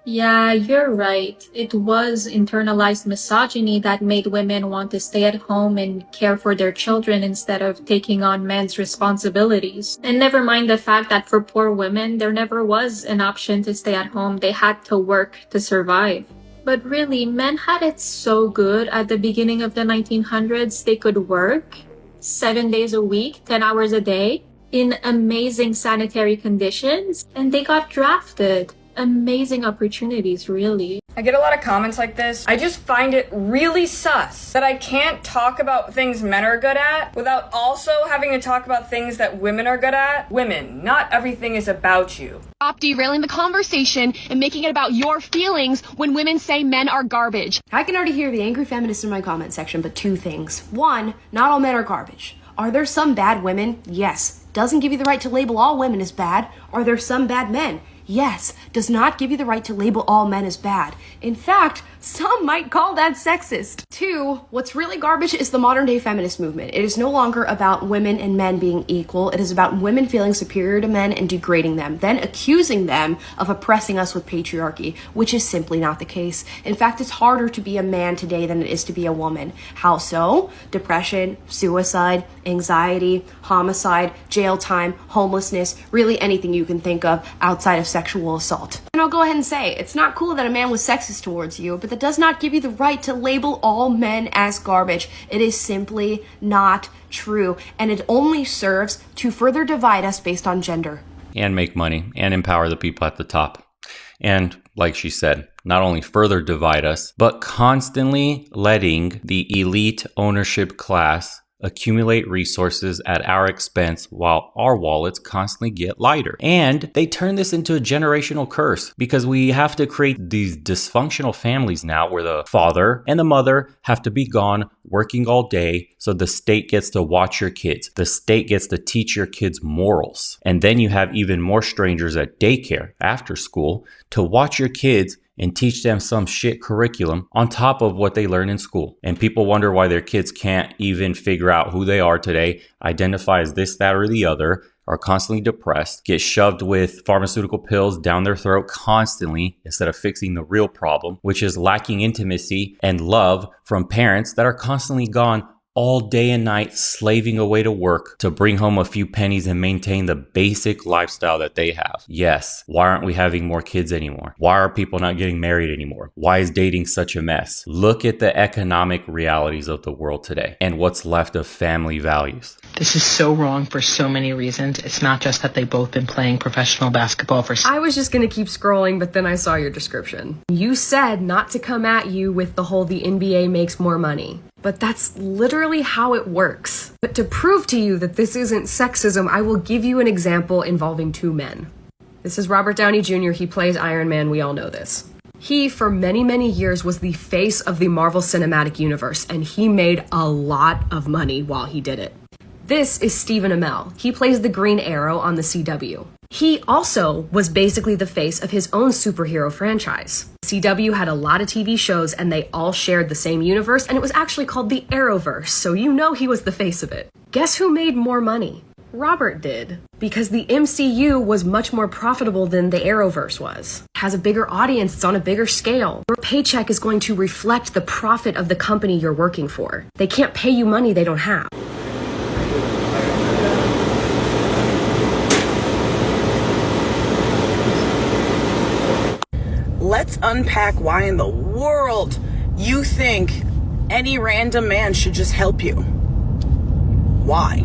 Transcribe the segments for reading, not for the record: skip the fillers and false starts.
Yeah, you're right. It was internalized misogyny that made women want to stay at home and care for their children instead of taking on men's responsibilities. And never mind the fact that for poor women, there never was an option to stay at home. They had to work to survive. But really, men had it so good at the beginning of the 1900s. They could work 7 days a week, 10 hours a day, in amazing sanitary conditions, and they got drafted. Amazing opportunities, really. I get a lot of comments like this. I just find it really sus that I can't talk about things men are good at without also having to talk about things that women are good at. Women, not everything is about you. Stop derailing the conversation and making it about your feelings when women say men are garbage. I can already hear the angry feminists in my comment section, but two things. One, not all men are garbage. Are there some bad women? Yes. Doesn't give you the right to label all women as bad. Are there some bad men? Yes, does not give you the right to label all men as bad. In fact, some might call that sexist. Two, what's really garbage is the modern day feminist movement. It is no longer about women and men being equal. It is about women feeling superior to men and degrading them, then accusing them of oppressing us with patriarchy, which is simply not the case. In fact, it's harder to be a man today than it is to be a woman. How so? Depression, suicide, anxiety, homicide, jail time, homelessness, really anything you can think of outside of sexual assault. And I'll go ahead and say, it's not cool that a man was sexist towards you, but that does not give you the right to label all men as garbage. It is simply not true, and it only serves to further divide us based on gender. And make money and empower the people at the top. And like she said, not only further divide us, but constantly letting the elite ownership class accumulate resources at our expense while our wallets constantly get lighter. And they turn this into a generational curse because we have to create these dysfunctional families now where the father and the mother have to be gone working all day, so the state gets to watch your kids. The state gets to teach your kids morals. And then you have even more strangers at daycare after school to watch your kids and teach them some shit curriculum on top of what they learn in school. And people wonder why their kids can't even figure out who they are today, identify as this, that, or the other, are constantly depressed, get shoved with pharmaceutical pills down their throat constantly instead of fixing the real problem, which is lacking intimacy and love from parents that are constantly gone all day and night slaving away to work to bring home a few pennies and maintain the basic lifestyle that they have. Yes, why aren't we having more kids anymore? Why are people not getting married anymore? Why is dating such a mess? Look at the economic realities of the world today and what's left of family values. This is so wrong for so many reasons. It's not just that they've both been playing professional basketball for... I was just gonna keep scrolling, but then I saw your description. You said not to come at you with the whole the NBA makes more money. But that's literally how it works. But to prove to you that this isn't sexism, I will give you an example involving two men. This is Robert Downey Jr. He plays Iron Man. We all know this. He, for many, many years, was the face of the Marvel Cinematic Universe, and he made a lot of money while he did it. This is Stephen Amell. He plays the Green Arrow on the CW. He also was basically the face of his own superhero franchise. CW had a lot of TV shows and they all shared the same universe, and it was actually called the Arrowverse, so you know he was the face of it. Guess who made more money? Robert did. Because the MCU was much more profitable than the Arrowverse was. It has a bigger audience, it's on a bigger scale. Your paycheck is going to reflect the profit of the company you're working for. They can't pay you money they don't have. Let's unpack why in the world you think any random man should just help you. Why?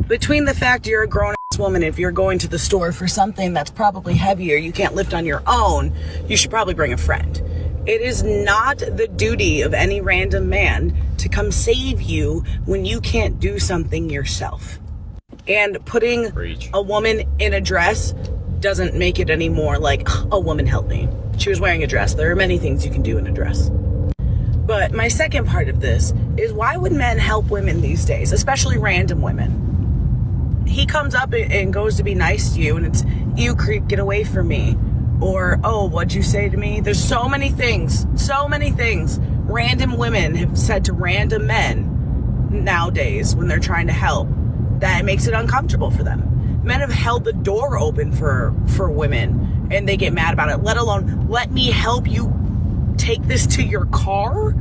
Between the fact you're a grown-ass woman, if you're going to the store for something that's probably heavier you can't lift on your own, you should probably bring a friend. It is not the duty of any random man to come save you when you can't do something yourself. And putting a woman in a dress doesn't make it any more like, a woman help me. She was wearing a dress. There are many things you can do in a dress. But my second part of this is, why would men help women these days, especially random women? He comes up and goes to be nice to you and it's, you creep, get away from me. Or, oh, what'd you say to me? There's so many things random women have said to random men nowadays when they're trying to help, that it makes it uncomfortable for them. Men have held the door open for women and they get mad about it, let alone let me help you take this to your car?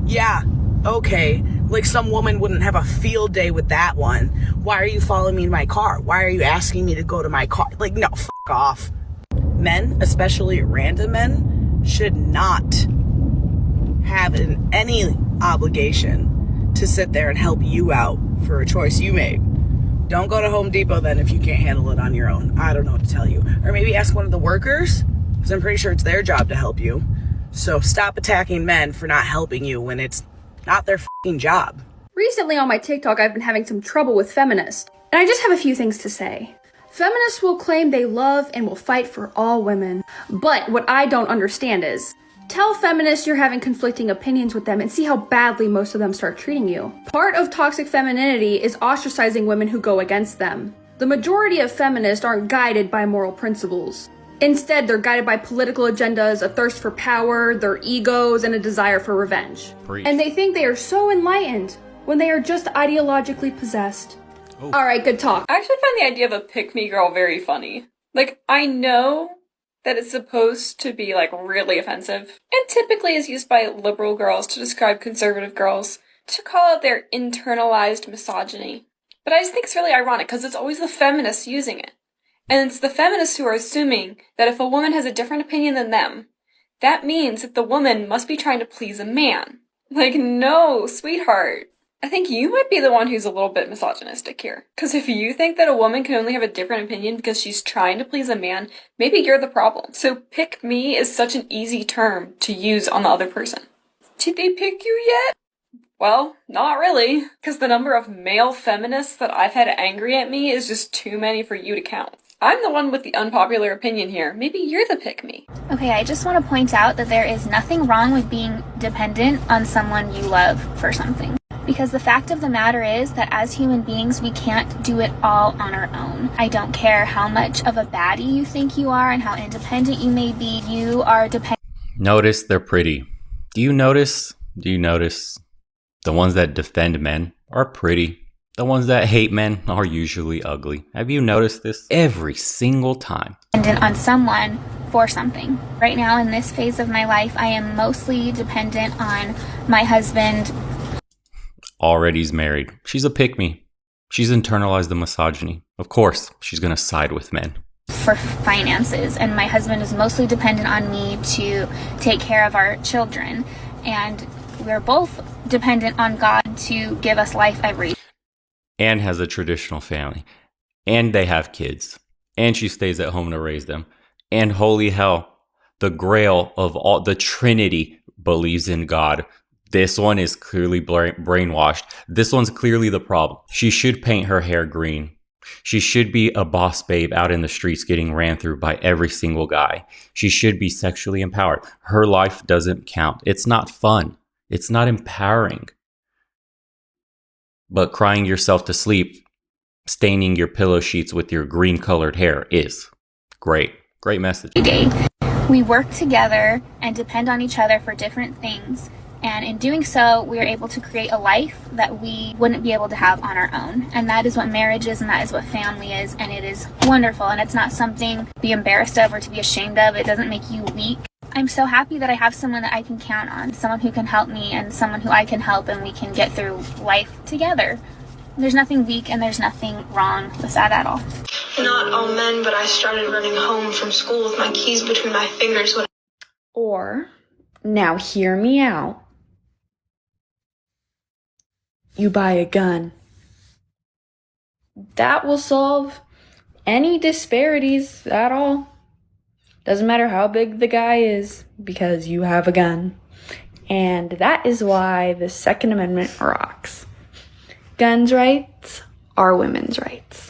Yeah, okay. Like some woman wouldn't have a field day with that one. Why are you following me in my car? Why are you asking me to go to my car? Like, no, f*** off. Men, especially random men, should not have any obligation to sit there and help you out for a choice you made. Don't go to Home Depot then if you can't handle it on your own. I don't know what to tell you. Or maybe ask one of the workers, because I'm pretty sure it's their job to help you. So stop attacking men for not helping you when it's not their f***ing job. Recently on my TikTok, I've been having some trouble with feminists, and I just have a few things to say. Feminists will claim they love and will fight for all women, but what I don't understand is, tell feminists you're having conflicting opinions with them and see how badly most of them start treating you. Part of toxic femininity is ostracizing women who go against them. The majority of feminists aren't guided by moral principles. Instead, they're guided by political agendas, a thirst for power, their egos, and a desire for revenge. Preach. And they think they are so enlightened when they are just ideologically possessed. Oh. Alright, good talk. I actually find the idea of a pick-me girl very funny. Like, I know that it's supposed to be, like, really offensive, and typically is used by liberal girls to describe conservative girls, to call out their internalized misogyny. But I just think it's really ironic, because it's always the feminists using it. And it's the feminists who are assuming that if a woman has a different opinion than them, that means that the woman must be trying to please a man. Like, no, sweetheart. I think you might be the one who's a little bit misogynistic here. Because if you think that a woman can only have a different opinion because she's trying to please a man, maybe you're the problem. So pick me is such an easy term to use on the other person. Did they pick you yet? Well, not really. Because the number of male feminists that I've had angry at me is just too many for you to count. I'm the one with the unpopular opinion here. Maybe you're the pick-me. Okay, I just want to point out that there is nothing wrong with being dependent on someone you love for something. Because the fact of the matter is that as human beings, we can't do it all on our own. I don't care how much of a baddie you think you are and how independent you may be, you are dependent. Notice they're pretty. Do you notice the ones that defend men are pretty? The ones that hate men are usually ugly. Have you noticed this? Every single time. Dependent on someone for something. Right now in this phase of my life, I am mostly dependent on my husband. Already he's married. She's a pick-me. She's internalized the misogyny. Of course, she's gonna side with men. For finances, and my husband is mostly dependent on me to take care of our children. And we're both dependent on God to give us life every day. And has a traditional family. And they have kids. And she stays at home to raise them. And holy hell, the grail of all, the Trinity believes in God. This one is clearly brainwashed. This one's clearly the problem. She should paint her hair green. She should be a boss babe out in the streets getting ran through by every single guy. She should be sexually empowered. Her life doesn't count. It's not fun. It's not empowering. But crying yourself to sleep, staining your pillow sheets with your green colored hair is great. Great message. We work together and depend on each other for different things. And in doing so, we are able to create a life that we wouldn't be able to have on our own. And that is what marriage is, and that is what family is. And it is wonderful. And it's not something to be embarrassed of or to be ashamed of. It doesn't make you weak. I'm so happy that I have someone that I can count on, someone who can help me and someone who I can help, and we can get through life together. There's nothing weak and there's nothing wrong with that at all. Not all men, but I started running home from school with my keys between my fingers. Or, now hear me out. You buy a gun. That will solve any disparities at all. Doesn't matter how big the guy is, because you have a gun. And that is why the Second Amendment rocks. Guns' rights are women's rights.